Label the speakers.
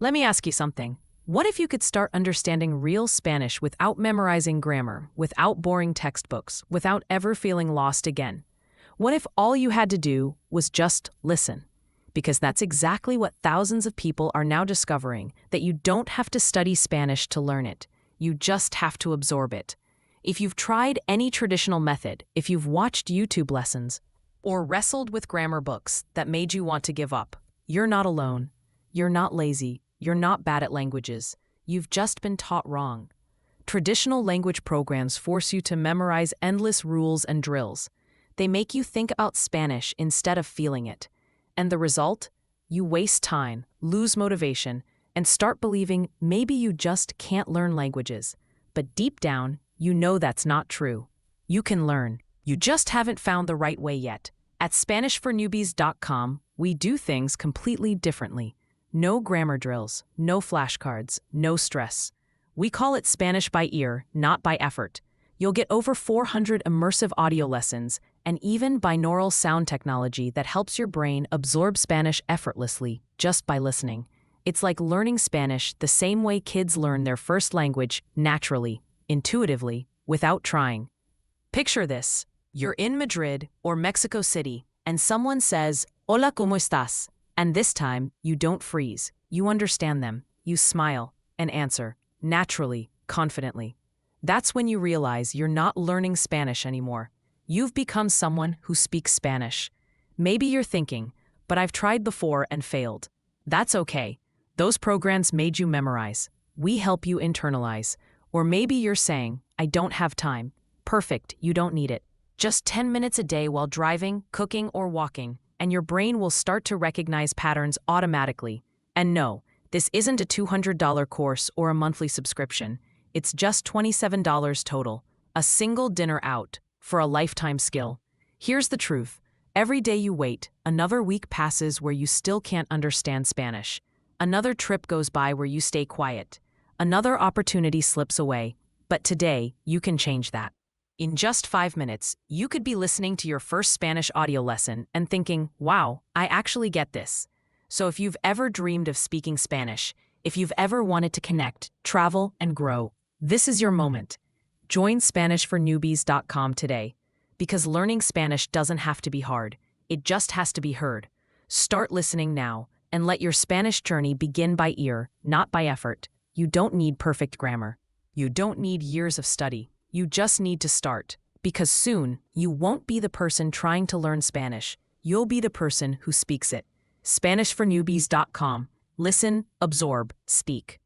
Speaker 1: Let me ask you something. What if you could start understanding real Spanish without memorizing grammar, without boring textbooks, without ever feeling lost again? What if all you had to do was just listen? Because that's exactly what thousands of people are now discovering, that you don't have to study Spanish to learn it. You just have to absorb it. If you've tried any traditional method, if you've watched YouTube lessons, or wrestled with grammar books that made you want to give up, you're not alone. You're not lazy. You're not bad at languages. You've just been taught wrong. Traditional language programs force you to memorize endless rules and drills. They make you think about Spanish instead of feeling it. And the result? You waste time, lose motivation, and start believing maybe you just can't learn languages. But deep down, you know that's not true. You can learn. You just haven't found the right way yet. At SpanishForNewbies.com, we do things completely differently. No grammar drills, no flashcards, no stress. We call it Spanish by ear, not by effort. You'll get over 400 immersive audio lessons and even binaural sound technology that helps your brain absorb Spanish effortlessly just by listening. It's like learning Spanish the same way kids learn their first language, naturally, intuitively, without trying. Picture this. You're in Madrid or Mexico City, and someone says, "Hola, ¿cómo estás?" And this time, you don't freeze. You understand them. You smile and answer, naturally, confidently. That's when you realize you're not learning Spanish anymore. You've become someone who speaks Spanish. Maybe you're thinking, but I've tried before and failed. That's okay. Those programs made you memorize. We help you internalize. Or maybe you're saying, I don't have time. Perfect, you don't need it. Just 10 minutes a day while driving, cooking, or walking, and your brain will start to recognize patterns automatically. And no, this isn't a $200 course or a monthly subscription. It's just $27 total, a single dinner out, for a lifetime skill. Here's the truth. Every day you wait, another week passes where you still can't understand Spanish. Another trip goes by where you stay quiet. Another opportunity slips away. But today, you can change that. In just 5 minutes, you could be listening to your first Spanish audio lesson and thinking, wow, I actually get this. So if you've ever dreamed of speaking Spanish, if you've ever wanted to connect, travel, and grow, this is your moment. Join SpanishForNewbies.com today, because learning Spanish doesn't have to be hard. It just has to be heard. Start listening now, and let your Spanish journey begin by ear, not by effort. You don't need perfect grammar. You don't need years of study. You just need to start, because soon you won't be the person trying to learn Spanish. You'll be the person who speaks it. SpanishForNewbies.com. Listen, absorb, speak.